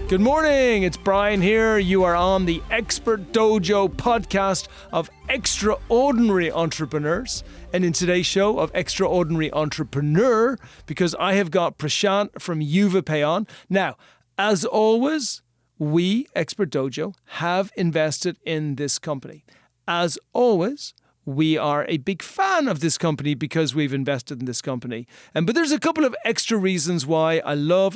Good morning, it's Brian here. You are on the Expert Dojo podcast of extraordinary entrepreneurs. And in today's show of Extraordinary Entrepreneur, because I have got Prashanth from Yuva Pay on. Now, as always, we, Expert Dojo, have invested in this company. As always, we are a big fan of this company because we've invested in this company. But there's a couple of extra reasons why I love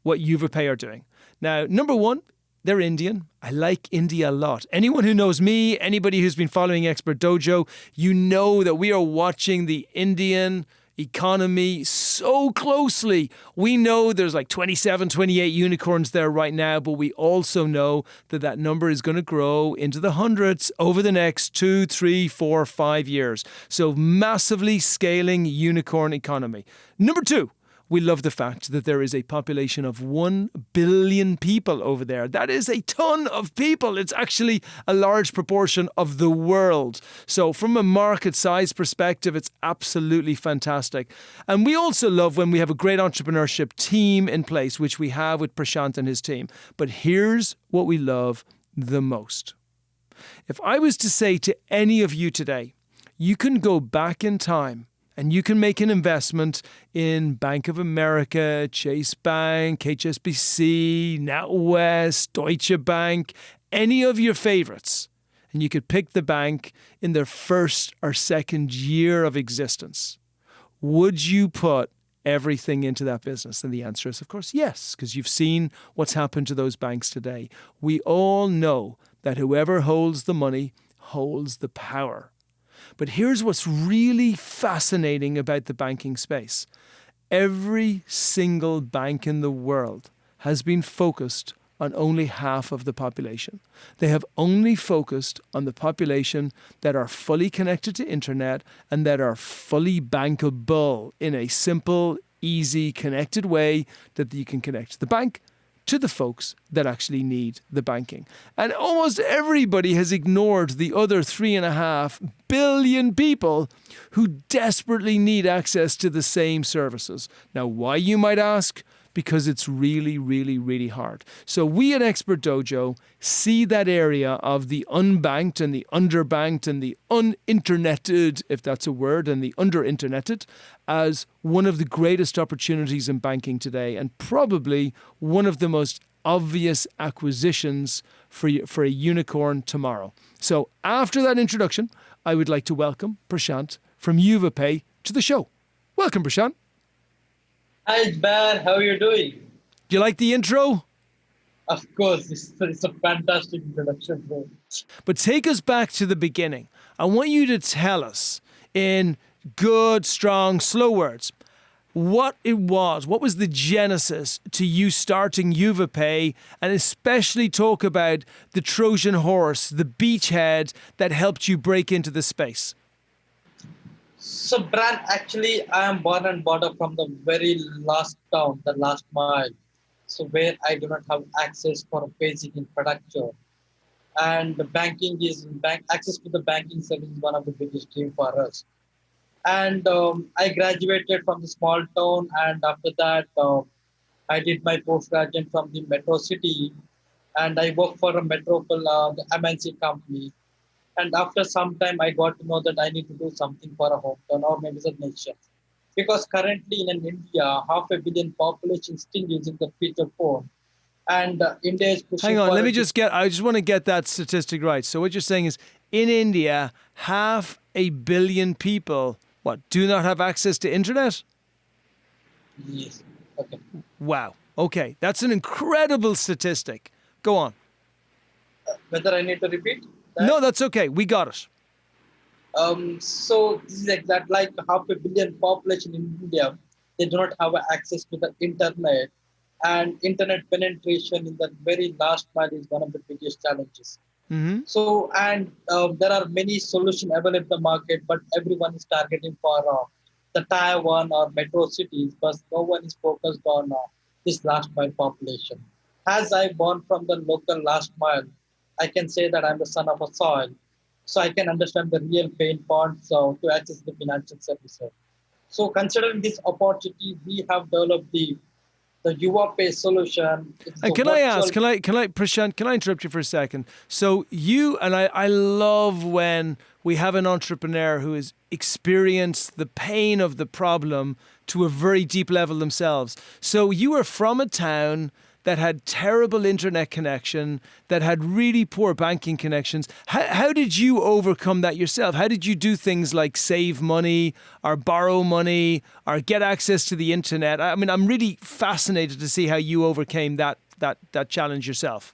what Yuva Pay are doing. Now, number one, they're Indian. I like India a lot. Anyone who knows me, anybody who's been following Expert Dojo, you know that we are watching the Indian economy so closely. We know there's like 27, 28 unicorns there right now, but we also know that that number is going to grow into the hundreds over the next 2, 3, 4, 5 years. So massively scaling unicorn economy. Number two, we love the fact that there is a population of 1 billion people over there. That is a ton of people. It's actually a large proportion of the world. So from a market size perspective, it's absolutely fantastic. And we also love when we have a great entrepreneurship team in place, which we have with Prashanth and his team. But here's what we love the most. If I was to say to any of you today, you can go back in time and you can make an investment in Bank of America, Chase Bank, HSBC, NatWest, Deutsche Bank, any of your favorites. And you could pick the bank in their first or second year of existence. Would you put everything into that business? And the answer is, of course, yes, because you've seen what's happened to those banks today. We all know that whoever holds the money holds the power. But here's what's really fascinating about the banking space. Every single bank in the world has been focused on only half of the population. They have only focused on the population that are fully connected to internet and that are fully bankable in a simple, easy, connected way that you can connect the bank to the folks that actually need the banking. And almost everybody has ignored the other 3.5 billion people who desperately need access to the same services. Now, why, you might ask? Because it's really, really, really hard. So we at Expert Dojo see that area of the unbanked and the underbanked and the uninterneted, if that's a word, and the underinterneted as one of the greatest opportunities in banking today, and probably one of the most obvious acquisitions for a unicorn tomorrow. So after that introduction, I would like to welcome Prashanth from Yuva Pay to the show. Welcome, Prashanth. Hi, Ben. How are you doing? Do you like the intro? Of course. It's a fantastic introduction, bro. But take us back to the beginning. I want you to tell us in good, strong, slow words what it was. What was the genesis to you starting Yuva Pay, and especially talk about the Trojan horse, the beachhead that helped you break into the space? So, Brian, actually, I am born and brought up from the very last town, the last mile. So, where I do not have access for a basic infrastructure. And the access to the banking service is one of the biggest dreams for us. And I graduated from the small town, and after that, I did my postgraduate from the metro city, and I worked for a metropole, the MNC company. And after some time, I got to know that I need to do something for a hometown or maybe the nation. Because currently in India, 500 million population still using the feature phone. And India is pushing. Hang on, I just want to get that statistic right. So what you're saying is, in India, 500 million people, do not have access to internet? Yes. Okay. Wow. Okay. That's an incredible statistic. Go on. Whether I need to repeat? No, that's okay. We got it. So this is exactly like 500 million population in India. They do not have access to the internet, and internet penetration in the very last mile is one of the biggest challenges. Mm-hmm. So, and there are many solutions available in the market, but everyone is targeting for the tier 1 or metro cities, but no one is focused on this last mile population. As I born from the local last mile, I can say that I'm the son of a soil. So I can understand the real pain points to access the financial services. So considering this opportunity, we have developed the The Yuva Pay solution is And the can I ask, virtual. Prashant, can I interrupt you for a second? So you, and I love when we have an entrepreneur who has experienced the pain of the problem to a very deep level themselves. So you are from a town that had terrible internet connection, that had really poor banking connections. How did you overcome that yourself? How did you do things like save money or borrow money or get access to the internet? I mean, I'm really fascinated to see how you overcame that challenge yourself.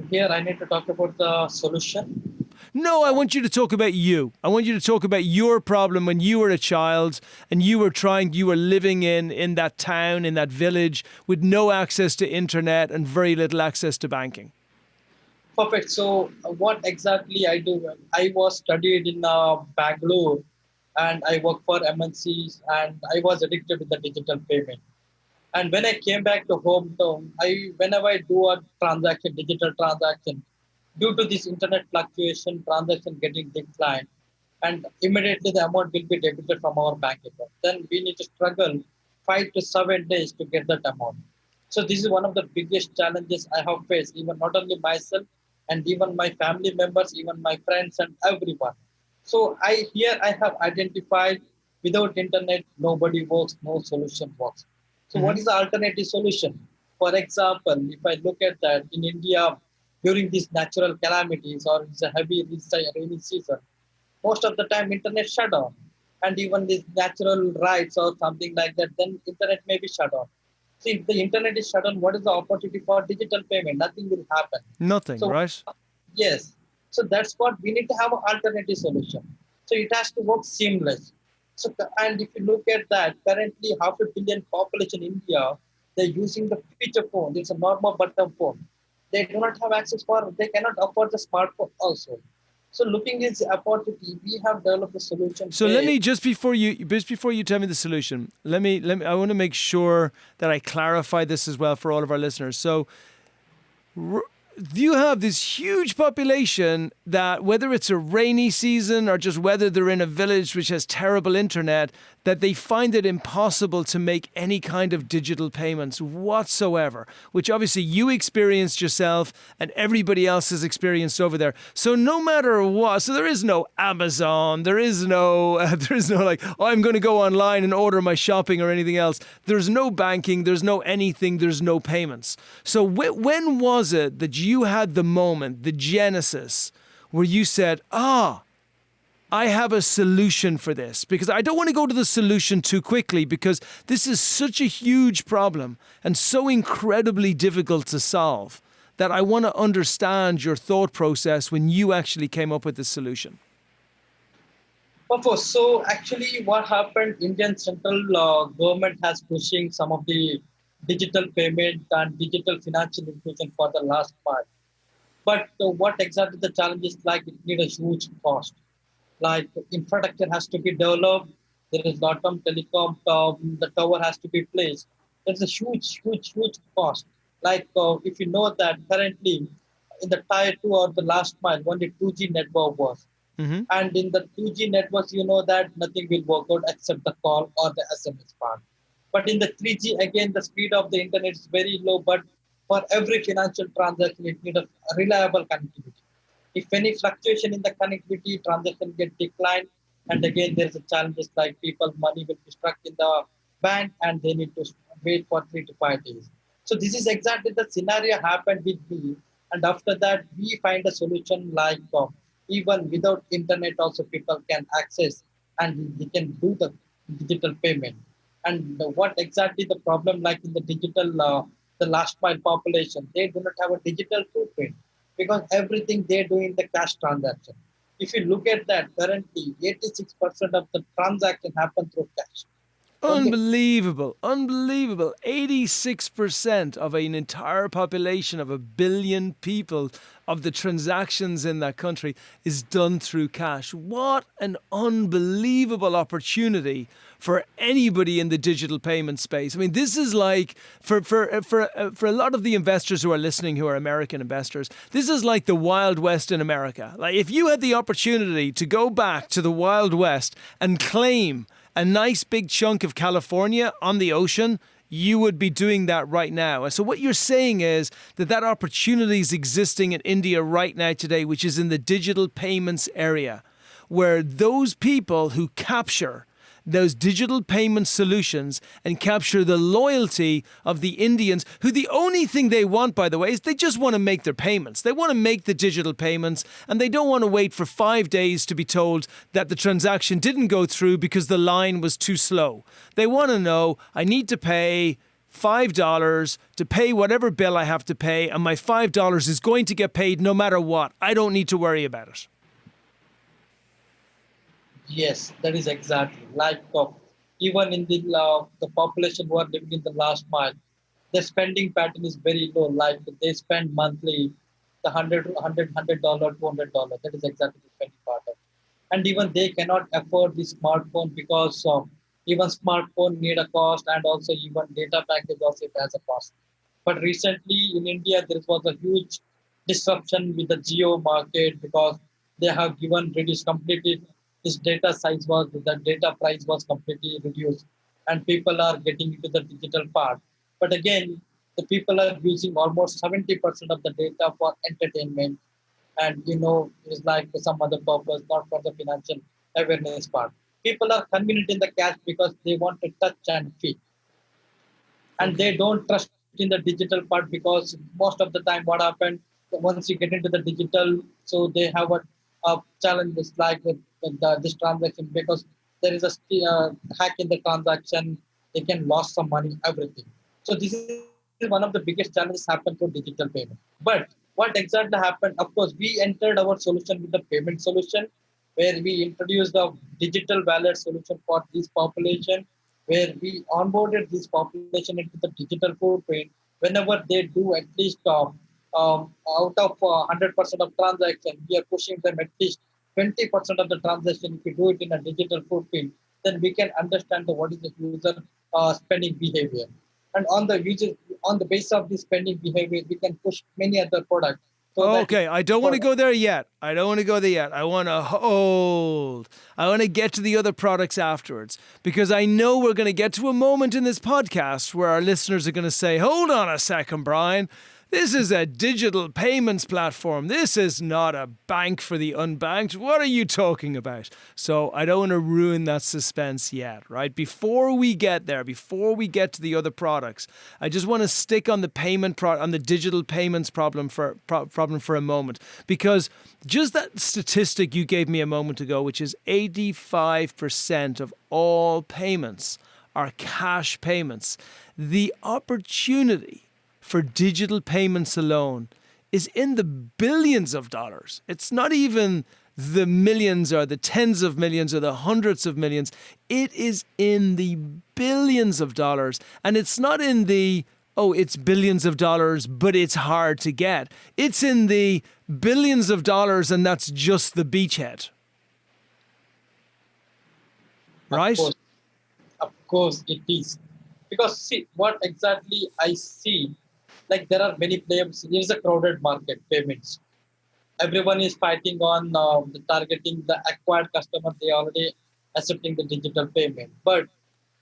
Here, I need to talk about the solution. No, I want you to talk about you. I want you to talk about your problem when you were a child and you were living in that town, in that village with no access to internet and very little access to banking. Perfect. So, what exactly I do? I was studied in Bangalore, and I work for MNCs, and I was addicted to the digital payment. And when I came back to hometown, whenever I do a transaction, digital transaction, due to this internet fluctuation, transaction getting declined, and immediately the amount will be debited from our bank account. Then we need to struggle 5 to 7 days to get that amount. So this is one of the biggest challenges I have faced, even not only myself and even my family members, even my friends and everyone. So I have identified without internet nobody works, no solution works. So what is the alternative solution? For example, if I look at that in India during these natural calamities or it's a heavy rainy season, most of the time internet shut down. And even these natural rights or something like that, then internet may be shut down. So if the internet is shut down, what is the opportunity for digital payment? Nothing will happen. Nothing, So right? yes, so that's what we need to have an alternative solution. So it has to work seamless. So and if you look at that, currently 500 million population in India, they're using the feature phone. It's a normal button phone. They do not have access for. They cannot afford the smartphone also. So looking at the opportunity, we have developed a solution. So let me just before you tell me the solution, let me I want to make sure that I clarify this as well for all of our listeners. So you have this huge population that whether it's a rainy season or just whether they're in a village which has terrible internet, that they find it impossible to make any kind of digital payments whatsoever, which obviously you experienced yourself and everybody else has experienced over there. So no matter what, so there is no Amazon, there is no like, oh, I'm going to go online and order my shopping or anything else. There's no banking, there's no anything, there's no payments. So when was it that you had the moment, the genesis, where you said, I have a solution for this? Because I don't want to go to the solution too quickly because this is such a huge problem and so incredibly difficult to solve that I want to understand your thought process when you actually came up with the solution. Of course. So actually what happened, Indian central government has pushing some of the digital payment and digital financial inclusion for the last part. But what exactly the challenge is like, it need a huge cost. Like infrastructure has to be developed. There is lot of telecom. The tower has to be placed. There's a huge cost. Like if you know that currently in the tier 2 or the last mile, only 2G network was. Mm-hmm. And in the 2G networks, you know that nothing will work out except the call or the SMS part. But in the 3G, again, the speed of the internet is very low. But for every financial transaction, it needs a reliable connectivity. If any fluctuation in the connectivity, transaction get declined. And again, there's a challenges like people's money will be stuck in the bank and they need to wait for 3 to 5 days. So this is exactly the scenario happened with me. And after that, we find a solution like even without internet also people can access and they can do the digital payment. And what exactly the problem like in the digital, the last mile population, they do not have a digital footprint because everything they do in the cash transaction. If you look at that, currently 86% of the transaction happen through cash. Unbelievable. 86% of an entire population of 1 billion people of the transactions in that country is done through cash. What an unbelievable opportunity for anybody in the digital payment space. I mean, this is like, for a lot of the investors who are listening, who are American investors, this is like the Wild West in America. Like if you had the opportunity to go back to the Wild West and claim a nice big chunk of California on the ocean, you would be doing that right now. And so what you're saying is that opportunity is existing in India right now today, which is in the digital payments area, where those people who capture those digital payment solutions and capture the loyalty of the Indians, who the only thing they want, by the way, is they just want to make their payments. They want to make the digital payments, and they don't want to wait for 5 days to be told that the transaction didn't go through because the line was too slow. They want to know, I need to pay $5 to pay whatever bill I have to pay, and my $5 is going to get paid no matter what. I don't need to worry about it. Yes, that is exactly like even in the population who are living in the last mile, their spending pattern is very low. Like they spend monthly the $100, $200. That is exactly the spending pattern. And even they cannot afford the smartphone because even smartphone need a cost, and also even data package also it has a cost. But recently in India there was a huge disruption with the geo market because they have given reduced completely. This data size was the data price was completely reduced, and people are getting into the digital part. But again, the people are using almost 70% of the data for entertainment, and it's like for some other purpose, not for the financial awareness part. People are convenient in the cash because they want to touch and feel, and they don't trust in the digital part because most of the time what happened once you get into the digital, so they have a challenges like this transaction because there is a hack in the transaction, they can lose some money, everything. So this is one of the biggest challenges happen through digital payment. But what exactly happened? Of course, we entered our solution with the payment solution, where we introduced the digital wallet solution for this population, where we onboarded this population into the digital footprint. Whenever they do at least out of 100% of transaction, we are pushing them at least 20% of the transaction. If we do it in a digital footprint, then we can understand what is the user spending behavior. And on the basis of this spending behavior, we can push many other products. Okay, I don't want to go there yet. I want to hold. I want to get to the other products afterwards, because I know we're going to get to a moment in this podcast where our listeners are going to say, hold on a second, Brian. This is a digital payments platform. This is not a bank for the unbanked. What are you talking about? So I don't want to ruin that suspense yet, right? Before we get there, before we get to the other products, I just want to stick on the on the digital payments problem for a moment, because just that statistic you gave me a moment ago, which is 85% of all payments are cash payments. The opportunity for digital payments alone is in the billions of dollars. It's not even the millions or the tens of millions or the hundreds of millions. It is in the billions of dollars. And it's not in the, it's billions of dollars, but it's hard to get. It's in the billions of dollars, and that's just the beachhead. Right? Of course it is. Because see, what exactly I see, like there are many players. It is a crowded market, payments. Everyone is fighting on targeting the acquired customer. They already accepting the digital payment. But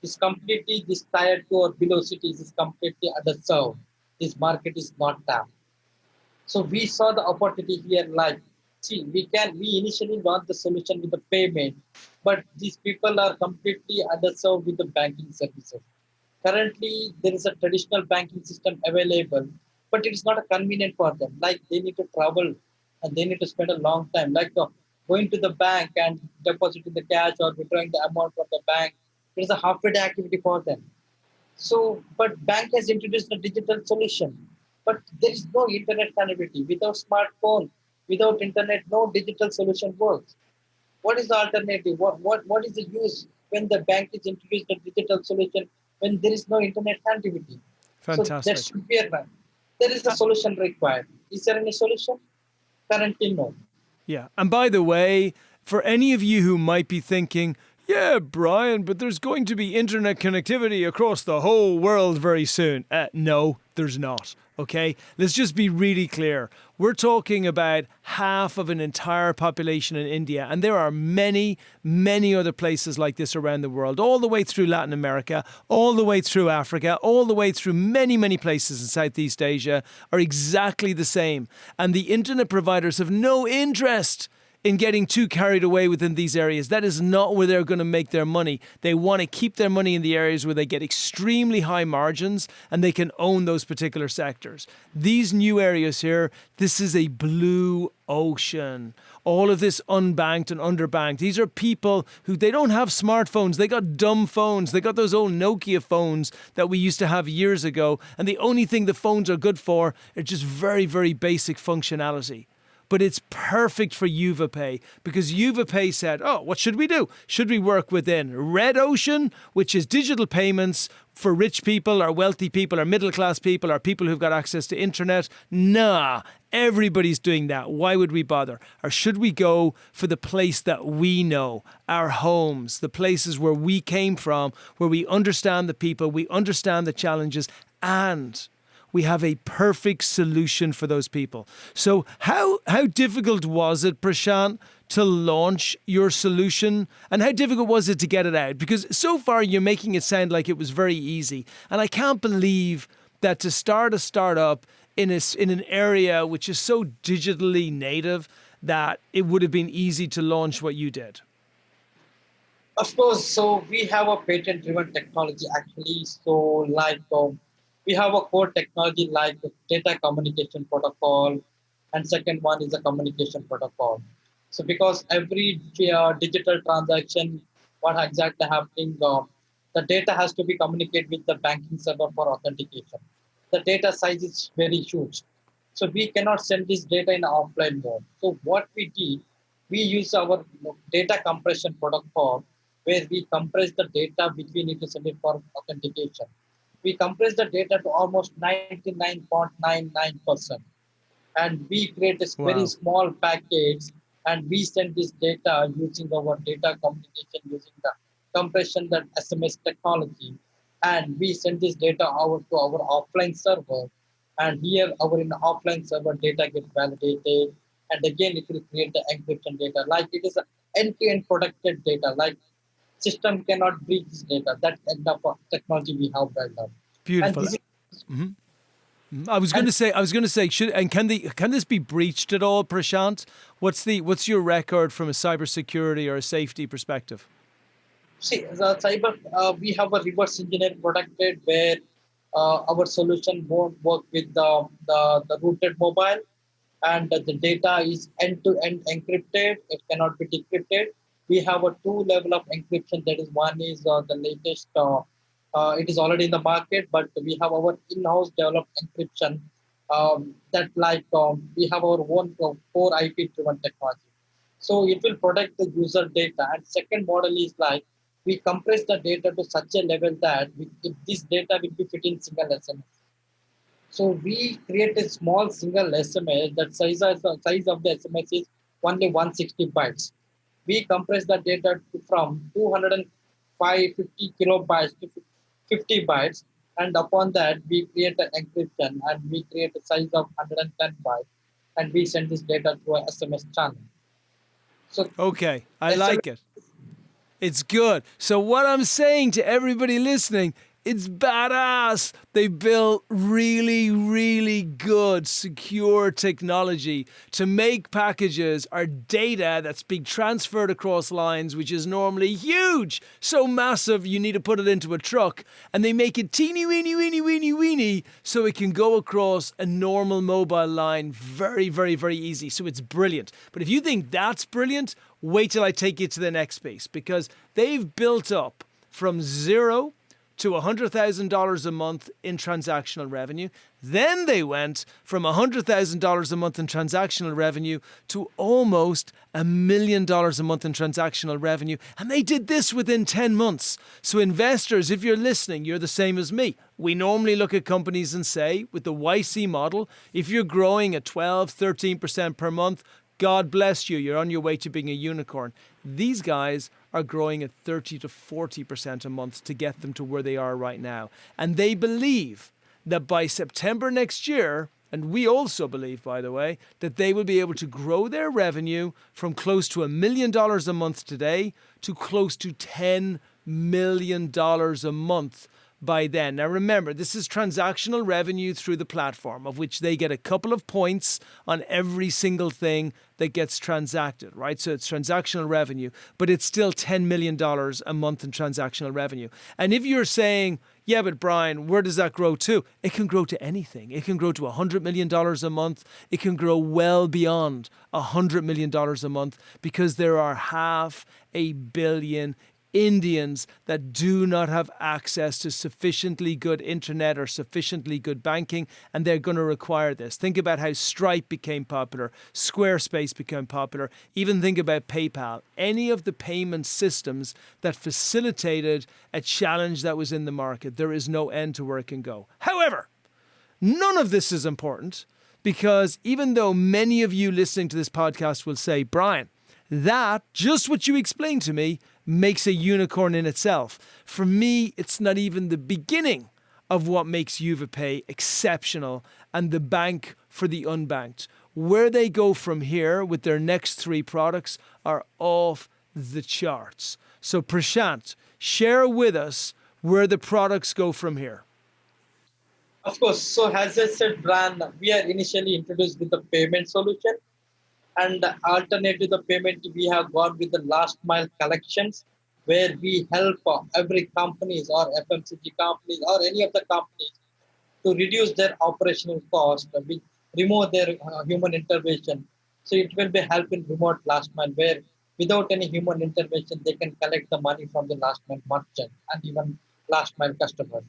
this tier 2 or below cities is completely underserved. This market is not tapped. So we saw the opportunity here. Like, see, we initially launched the solution with the payment, but these people are completely underserved with the banking services. Currently, there is a traditional banking system available, but it is not convenient for them. Like they need to travel and they need to spend a long time. Like going to the bank and depositing the cash or withdrawing the amount from the bank, it is a half-day activity for them. So, but bank has introduced a digital solution, but there is no internet connectivity. Without smartphone, without internet, no digital solution works. What is the alternative? What is the use when the bank is introduced a digital solution when there is no internet connectivity? Fantastic. So there should be there is a solution required. Is there any solution? Currently, no. Yeah. And by the way, for any of you who might be thinking, Yeah, Brian, but there's going to be internet connectivity across the whole world very soon. No, there's not. Okay, let's just be really clear. We're talking about half of an entire population in India, and there are many, many other places like this around the world, all the way through Latin America, all the way through Africa, all the way through many, many places in Southeast Asia are exactly the same. And the internet providers have no interest in getting too carried away within these areas. That is not where they're going to make their money. They want to keep their money in the areas where they get extremely high margins and they can own those particular sectors. These new areas here, this is a blue ocean. All of this unbanked and underbanked. These are people who, they don't have smartphones. They got dumb phones. They got those old Nokia phones that we used to have years ago. And the only thing the phones are good for are just very, very basic functionality. But it's perfect for Yuva Pay because Yuva Pay said, oh, what should we do? Should we work within Red Ocean, which is digital payments for rich people or wealthy people or middle class people or people who've got access to internet? Nah, everybody's doing that. Why would we bother? Or should we go for the place that we know, our homes, the places where we came from, where we understand the people, we understand the challenges, and we have a perfect solution for those people. So how difficult was it, Prashanth, to launch your solution? And how difficult was it to get it out? Because so far you're making it sound like it was very easy. And I can't believe that to start a startup in an area which is so digitally native that it would have been easy to launch what you did. Of course, so we have a patent-driven technology actually. So like we have a core technology like the data communication protocol, and second one is the communication protocol. So because every digital transaction, what exactly happening, the data has to be communicated with the banking server for authentication. The data size is very huge. So we cannot send this data in offline mode. So what we did, we use our data compression protocol where we compress the data which we need to send it for authentication. We compress the data to almost 99.99%. And we create a very small package and we send this data using our data communication, using the compression, that SMS technology. And we send this data out to our offline server. And here our in the offline server data gets validated. And again, it will create the encryption data. Like it is an end-to-end protected data. Like system cannot breach this data. That kind of technology we have built up. Beautiful. I was going to say, can this be breached at all, Prashanth? What's your record from a cybersecurity or a safety perspective? See, the cyber, we have a reverse engineer protected where our solution won't work with the rooted mobile, and the data is end-to-end encrypted. It cannot be decrypted. We have a 2-level of encryption. That is, one is the latest. It is already in the market, but we have our in-house developed encryption. That we have our own core IP-driven technology. So it will protect the user data. And second model is like we compress the data to such a level that this data will be fit in single SMS. So we create a small single SMS. That size of the SMS is only 160 bytes. We compress the data from 250 kilobytes to 50 bytes, and upon that we create an encryption and we create a size of 110 bytes, and we send this data to a SMS channel. So okay, I like it. It's good. So what I'm saying to everybody listening, it's badass. They built really, really good, secure technology to make packages or data that's being transferred across lines, which is normally huge, so massive you need to put it into a truck. And they make it teeny, weeny, weeny, weeny, weeny, so it can go across a normal mobile line very, very, very easy. So it's brilliant. But if you think that's brilliant, wait till I take you to the next piece, because they've built up from zero to $100,000 a month in transactional revenue. Then they went from $100,000 a month in transactional revenue to almost $1 million a month in transactional revenue. And they did this within 10 months. So investors, if you're listening, you're the same as me. We normally look at companies and say, with the YC model, if you're growing at 12, 13% per month, God bless you. You're on your way to being a unicorn. These guys are growing at 30 to 40% a month to get them to where they are right now. And they believe that by September next year, and we also believe, by the way, that they will be able to grow their revenue from close to $1 million a month today to close to $10 million a month by then. Now remember, this is transactional revenue through the platform, of which they get a couple of points on every single thing that gets transacted, right? So it's transactional revenue, but it's still $10 million a month in transactional revenue. And if you're saying, yeah, but Brian, where does that grow to? It can grow to anything. It can grow to $100 million a month. It can grow well beyond $100 million a month, because there are 500 million Indians that do not have access to sufficiently good internet or sufficiently good banking, and they're going to require this. Think about how Stripe became popular, Squarespace became popular, even think about PayPal. Any of the payment systems that facilitated a challenge that was in the market, there is no end to where it can go. However, none of this is important, because even though many of you listening to this podcast will say, Brian, that, just what you explained to me, makes a unicorn in itself. For me, it's not even the beginning of what makes Yuva Pay exceptional and the bank for the unbanked. Where they go from here with their next 3 products are off the charts. So Prashanth, share with us where the products go from here. Of course. So as I said, Brian, we are initially introduced with the payment solution. And alternative to the payment, we have gone with the last mile collections, where we help every companies or FMCG companies or any of the companies to reduce their operational cost, we remove their human intervention. So it will be help in remote last mile, where without any human intervention, they can collect the money from the last mile merchant and even last mile customers.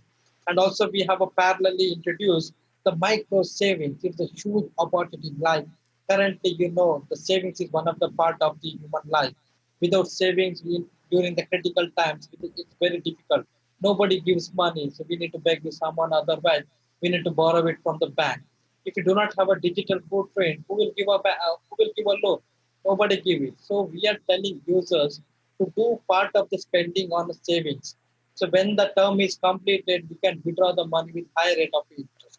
And also we have a parallelly introduced the micro savings. It's a huge opportunity. Like currently, the savings is one of the part of the human life. Without savings, during the critical times, it's very difficult. Nobody gives money, so we need to beg with someone. Otherwise, we need to borrow it from the bank. If you do not have a digital footprint, who will give a loan? Nobody give it. So we are telling users to do part of the spending on the savings. So when the term is completed, we can withdraw the money with high rate of interest.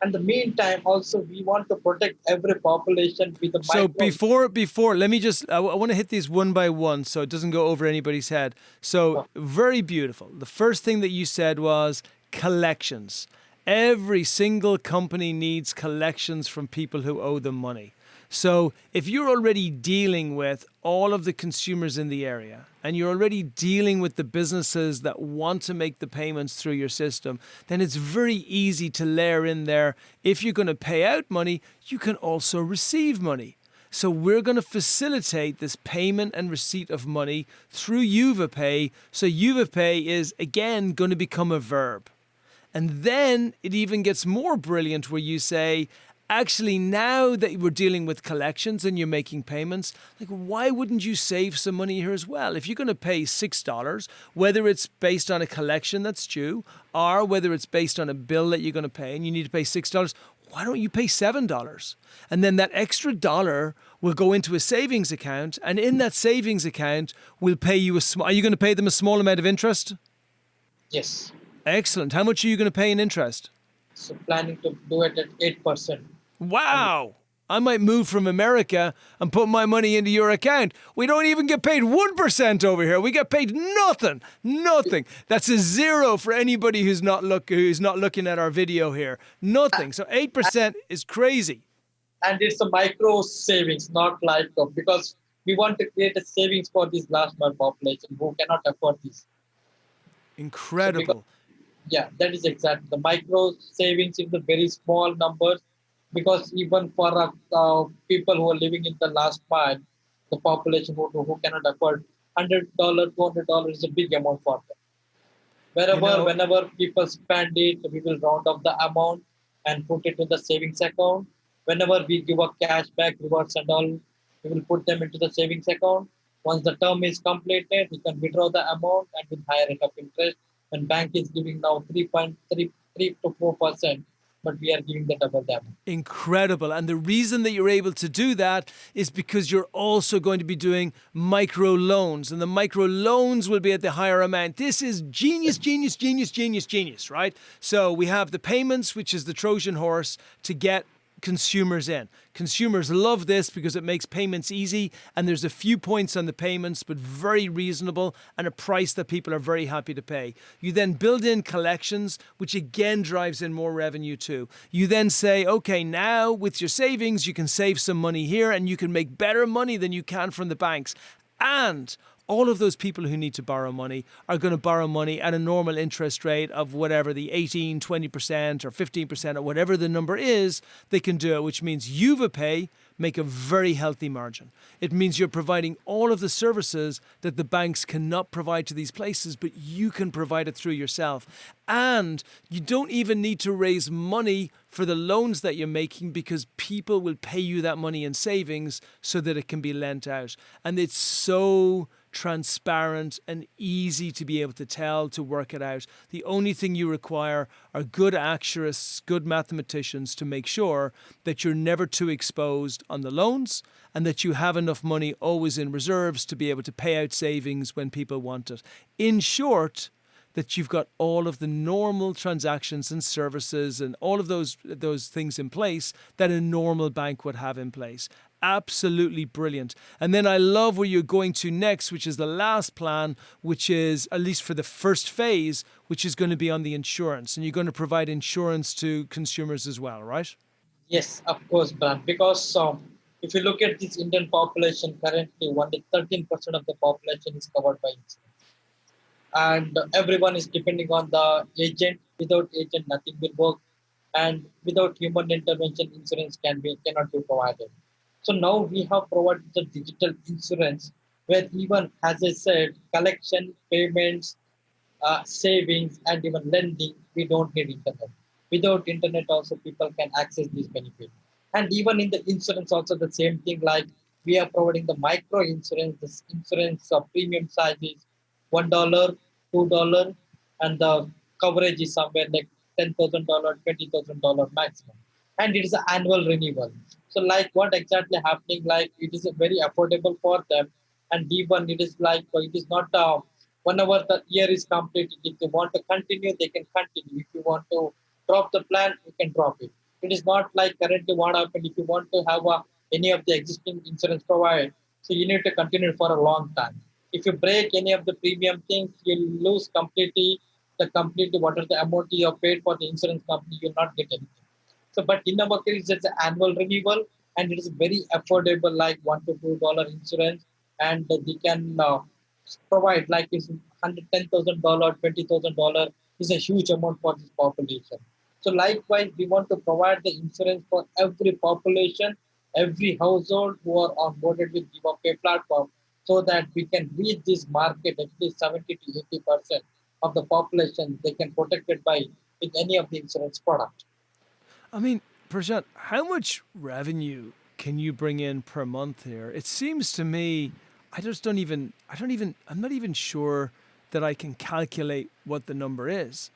And the meantime, also we want to protect every population with the So before, let me just, I want to hit these one by one so it doesn't go over anybody's head. So very beautiful. The first thing that you said was collections. Every single company needs collections from people who owe them money. So if you're already dealing with all of the consumers in the area, and you're already dealing with the businesses that want to make the payments through your system, then it's very easy to layer in there. If you're going to pay out money, you can also receive money. So we're going to facilitate this payment and receipt of money through Yuva Pay. So Yuva Pay is, again, going to become a verb. And then it even gets more brilliant, where you say, actually, now that we're dealing with collections and you're making payments, like, why wouldn't you save some money here as well? If you're going to pay $6, whether it's based on a collection that's due, or whether it's based on a bill that you're going to pay and you need to pay $6, why don't you pay $7? And then that extra dollar will go into a savings account, and in that savings account, we'll pay you are you going to pay them a small amount of interest? Yes. Excellent. How much are you going to pay in interest? So planning to do it at 8%. Wow. I might move from America and put my money into your account. We don't even get paid 1% over here. We get paid nothing. Nothing. That's a zero for anybody who's not looking at our video here. Nothing. So 8% is crazy. And it's a micro savings, not like because we want to create a savings for this last mile population who cannot afford this. Incredible. Yeah, that is exactly. The micro savings is the very small numbers, because even for people who are living in the last mile, the population who cannot afford $100, $200 is a big amount for them. Whenever people spend it, we will round up the amount and put it in the savings account. Whenever we give a cashback, rewards and all, we will put them into the savings account. Once the term is completed, we can withdraw the amount and with higher rate of interest. When bank is giving now 3.33 to 4%, but we are giving the double the amount. Incredible. And the reason that you're able to do that is because you're also going to be doing micro loans, and the micro loans will be at the higher amount. This is genius, genius, genius, genius, genius, right? So we have the payments, which is the Trojan horse to get consumers in. Consumers love this because it makes payments easy, and there's a few points on the payments, but very reasonable, and a price that people are very happy to pay. You then build in collections, which again drives in more revenue too. You then say, okay, now with your savings, you can save some money here, and you can make better money than you can from the banks. And all of those people who need to borrow money are going to borrow money at a normal interest rate of whatever the 18, 20% or 15% or whatever the number is, they can do it, which means Yuva Pay make a very healthy margin. It means you're providing all of the services that the banks cannot provide to these places, but you can provide it through yourself. And you don't even need to raise money for the loans that you're making because people will pay you that money in savings so that it can be lent out. And it's so transparent and easy to be able to tell, to work it out. The only thing you require are good actuarists, good mathematicians to make sure that you're never too exposed on the loans and that you have enough money always in reserves to be able to pay out savings when people want it. In short, that you've got all of the normal transactions and services and all of those things in place that a normal bank would have in place. Absolutely brilliant. And then I love where you're going to next, which is the last plan, which is, at least for the first phase, which is going to be on the insurance. And you're going to provide insurance to consumers as well, right? Yes, of course, Brian. Because if you look at this Indian population currently, only 13% of the population is covered by insurance. And everyone is depending on the agent. Without agent, nothing will work. And without human intervention, insurance cannot be provided. So now we have provided the digital insurance where even, as I said, collection, payments, savings, and even lending, we don't need internet. Without internet also people can access this benefit. And even in the insurance also the same thing, like we are providing the micro insurance, this insurance premium size is $1, $2, and the coverage is somewhere like $10,000, $20,000 maximum. And it is an annual renewal. So like what exactly happening, like it is very affordable for them. And even it is like, it is not whenever the year is completed, if they want to continue, they can continue. If you want to drop the plan, you can drop it. It is not like currently what happened if you want to have any of the existing insurance provided. So you need to continue for a long time. If you break any of the premium things, you'll lose completely what are the amount you have paid for the insurance company, you'll not get anything. So, but in our case, it's an annual renewal, and it is very affordable, like $1 to $2 insurance, and they can provide like it's $110,000, $20,000 is a huge amount for this population. So, likewise, we want to provide the insurance for every population, every household who are onboarded with Yuva Pay platform, so that we can reach this market at least 70 to 80% of the population. They can protect it by with any of the insurance product. I mean, Prashanth, how much revenue can you bring in per month here? It seems to me, I'm not even sure that I can calculate what the number is.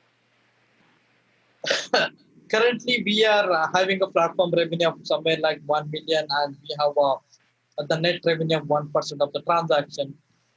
Currently, we are having a platform revenue of somewhere like 1 million, and we have the net revenue of 1% of the transaction.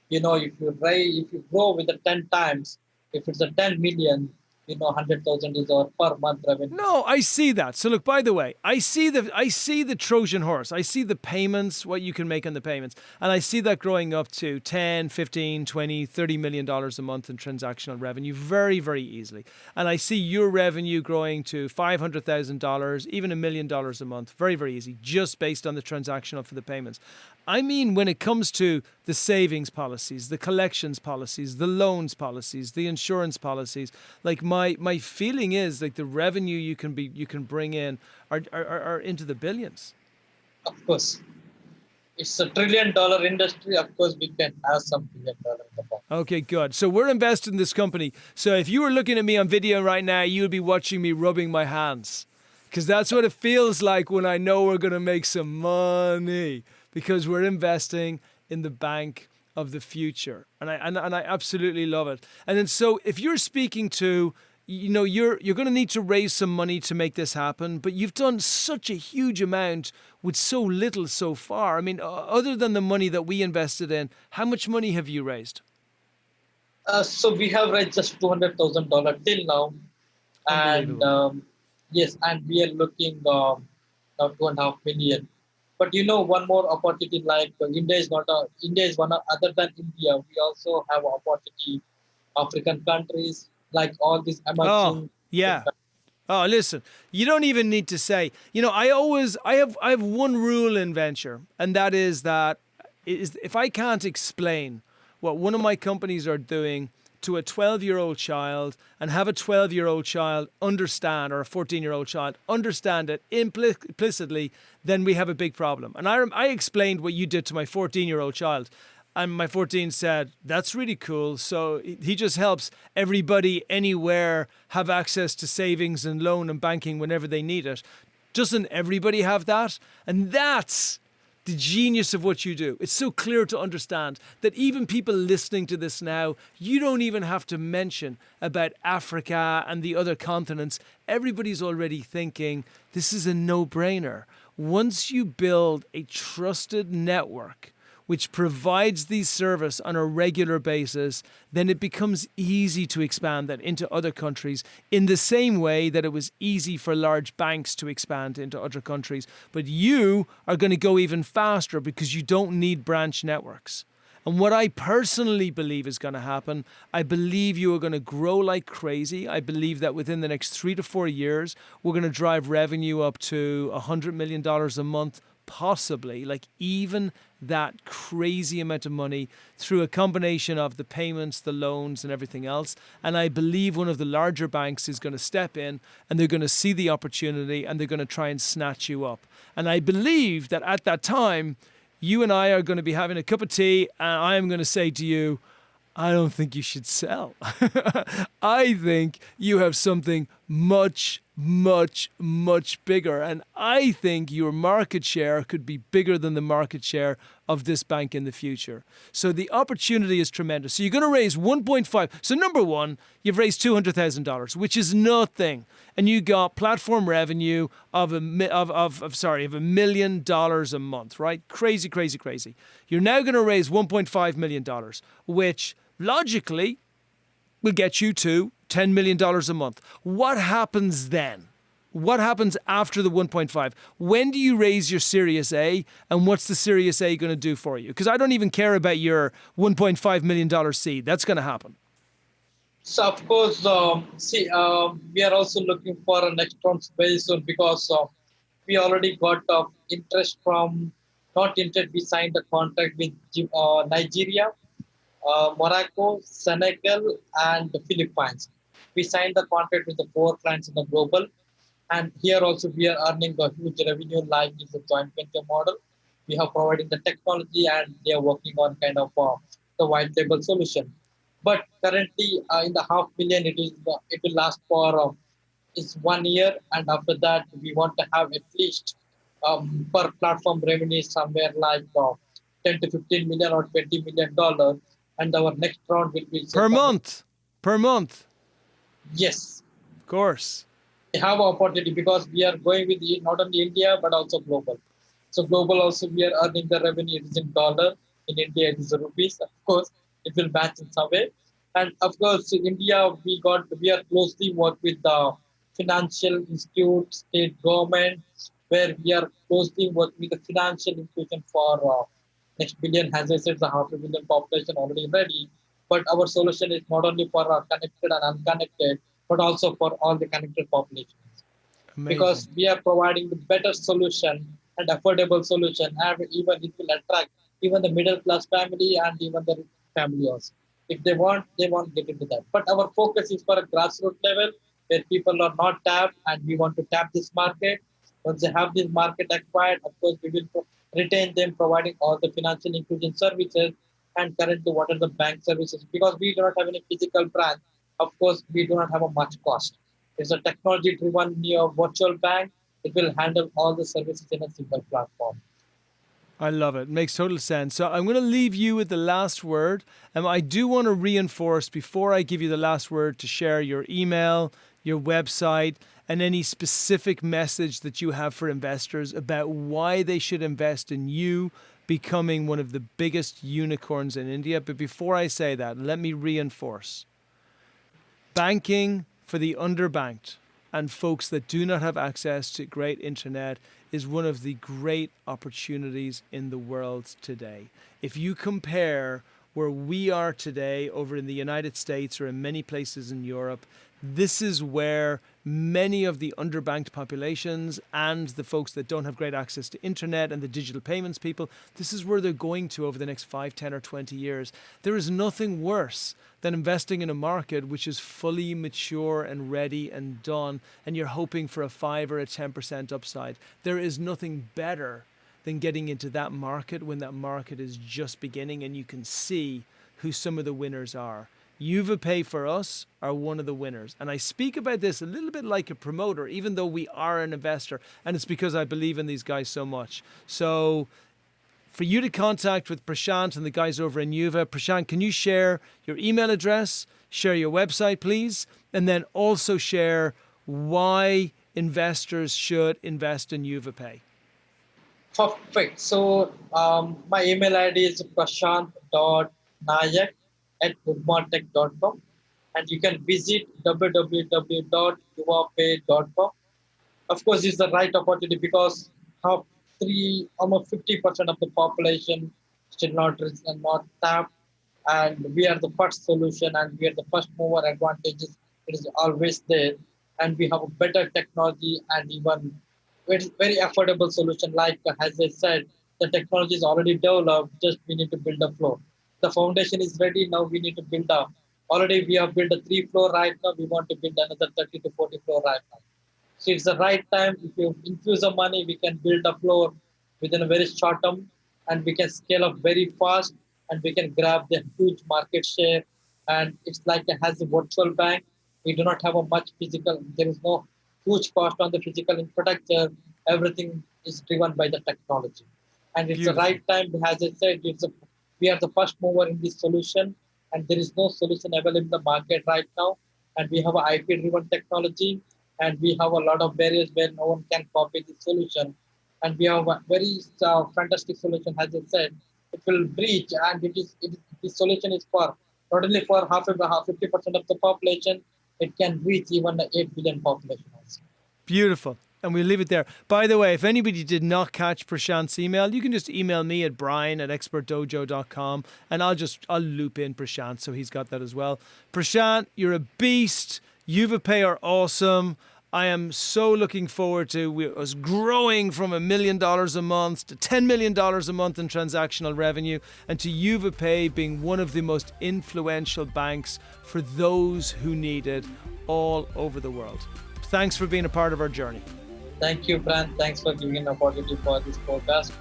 If you grow with the 10 times, if it's a 10 million, 100,000 is our per month revenue. No, I see that. So look, by the way, I see the Trojan horse. I see the payments, what you can make on the payments. And I see that growing up to 10, 15, 20, $30 million a month in transactional revenue very, very easily. And I see your revenue growing to $500,000, even $1 million a month. Very, very easy, just based on the transactional for the payments. I mean, when it comes to the savings policies, the collections policies, the loans policies, the insurance policies, like my feeling is like the revenue you can bring in are into the billions. Of course, it's a $1 trillion industry. Of course, we can have some $1 billion in the pocket. Okay, good. So we're invested in this company. So if you were looking at me on video right now, you would be watching me rubbing my hands, because that's what it feels like when I know we're going to make some money, because we're investing in the bank of the future. And I absolutely love it. And then so if you're speaking to, you're going to need to raise some money to make this happen, but you've done such a huge amount with so little so far. I mean, other than the money that we invested in, how much money have you raised? So we have raised just $200,000 till now, and Unbelievable. yes, and we are looking now 2.5 million. But one more opportunity, like India is one other than India. We also have opportunity African countries, like all these Oh, emerging. yeah. Oh, listen, you don't even need to say, I have one rule in venture, and that is that if I can't explain what one of my companies are doing to a 12-year-old child and have a 12-year-old child understand, or a 14-year-old child understand it implicitly, then we have a big problem. And I explained what you did to my 14-year-old child. And my 14 said, that's really cool. So he just helps everybody anywhere have access to savings and loan and banking whenever they need it. Doesn't everybody have that? And that's the genius of what you do. It's so clear to understand that even people listening to this now, you don't even have to mention about Africa and the other continents. Everybody's already thinking this is a no-brainer. Once you build a trusted network which provides these service on a regular basis, then it becomes easy to expand that into other countries in the same way that it was easy for large banks to expand into other countries. But you are going to go even faster because you don't need branch networks. And what I personally believe is going to happen, I believe you are going to grow like crazy. I believe that within the next 3 to 4 years, we're going to drive revenue up to $100 million a month, possibly, like even that crazy amount of money through a combination of the payments, the loans, and everything else. And I believe one of the larger banks is going to step in and they're going to see the opportunity and they're going to try and snatch you up. And I believe that at that time, you and I are going to be having a cup of tea and I am going to say to you, I don't think you should sell. I think you have something much, much, much bigger. And I think your market share could be bigger than the market share of this bank in the future. So the opportunity is tremendous. So you're going to raise 1.5. So number one, you've raised $200,000, which is nothing. And you got platform revenue of $1 million a month, right? Crazy, crazy, crazy. You're now going to raise $1.5 million, which logically will get you to $10 million a month. What happens then? What happens after the 1.5? When do you raise your Series A, and what's the Series A going to do for you? Because I don't even care about your $1.5 million seed. That's going to happen. So of course, we are also looking for a next round very soon because we already got interest from, not interest, we signed a contract with Nigeria, Morocco, Senegal, and the Philippines. We signed the contract with the 4 clients in the global. And here also we are earning a huge revenue like it's a joint venture model. We have provided the technology and they are working on kind of the white label solution. But currently in the $500,000, it will last for it's 1 year. And after that, we want to have at least per platform revenue somewhere like 10 to 15 million or $20 million. And our next round will be per month. Per month. Yes. Of course. We have opportunity because we are going with not only India but also global. So global also we are earning the revenue. It is in dollar. In India it is rupees. Of course, it will match in some way. And of course, in India we are closely work with the financial institute, state government, where we are closely working with the financial institution for next billion. As I said, the 500 million population already ready. But our solution is not only for connected and unconnected, but also for all the connected populations. Amazing. Because we are providing the better solution and affordable solution, and even it will attract even the middle class family and even the rich family also. If they want to get into that. But our focus is for a grassroots level where people are not tapped, and we want to tap this market. Once they have this market acquired, of course, we will retain them, providing all the financial inclusion services and currently what are the bank services. Because we do not have any physical branch, of course, we do not have a much cost. It's a technology-driven virtual bank. It will handle all the services in a single platform. I love it. Makes total sense. So I'm going to leave you with the last word. I do want to reinforce before I give you the last word to share your email, your website, and any specific message that you have for investors about why they should invest in you becoming one of the biggest unicorns in India. But before I say that, let me reinforce. Banking for the underbanked and folks that do not have access to great internet is one of the great opportunities in the world today. If you compare where we are today over in the United States or in many places in Europe, this is where many of the underbanked populations and the folks that don't have great access to internet and the digital payments people, this is where they're going to over the next 5, 10 or 20 years. There is nothing worse than investing in a market which is fully mature and ready and done, and you're hoping for a 5 or a 10% upside. There is nothing better than getting into that market when that market is just beginning and you can see who some of the winners are. Yuva Pay for us are one of the winners. And I speak about this a little bit like a promoter, even though we are an investor. And it's because I believe in these guys so much. So for you to contact with Prashanth and the guys over in Yuva, Prashanth, can you share your email address, share your website, please, and then also share why investors should invest in Yuva Pay? Perfect. So my email ID is prashanth.naik@goodmartech.com, and you can visit www.yuvapay.com. Of course, it's the right opportunity because almost 50% of the population still not reached and not tapped, and we are the first solution and we are the first mover advantages. It is always there, and we have a better technology and even very affordable solution. Like as I said, the technology is already developed. Just we need to build a floor. The foundation is ready. Now we need to build up. Already we have built a 3 floor right now. We want to build another 30 to 40 floor right now. So it's the right time. If you infuse the money, we can build a floor within a very short term, and we can scale up very fast, and we can grab the huge market share. And it's like it has a virtual bank. We do not have a much physical. There is no huge cost on the physical infrastructure. Everything is driven by the technology. And it's the right time. As I said, we are the first mover in this solution, and there is no solution available in the market right now. And we have an IP-driven technology, and we have a lot of barriers where no one can copy this solution. And we have a very fantastic solution. As I said, it will reach, and this solution is for not only for 50% of the population, it can reach even the 8 billion population also. Beautiful. And we'll leave it there. By the way, if anybody did not catch Prashanth's email, you can just email me at brian@expertdojo.com, and I'll loop in Prashanth so he's got that as well. Prashanth, you're a beast. Yuva Pay are awesome. I am so looking forward to us growing from $1 million a month to $10 million a month in transactional revenue, and to Yuva Pay being one of the most influential banks for those who need it all over the world. Thanks for being a part of our journey. Thank you, Brian. Thanks for giving an opportunity for this podcast.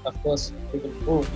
Of course, we will move.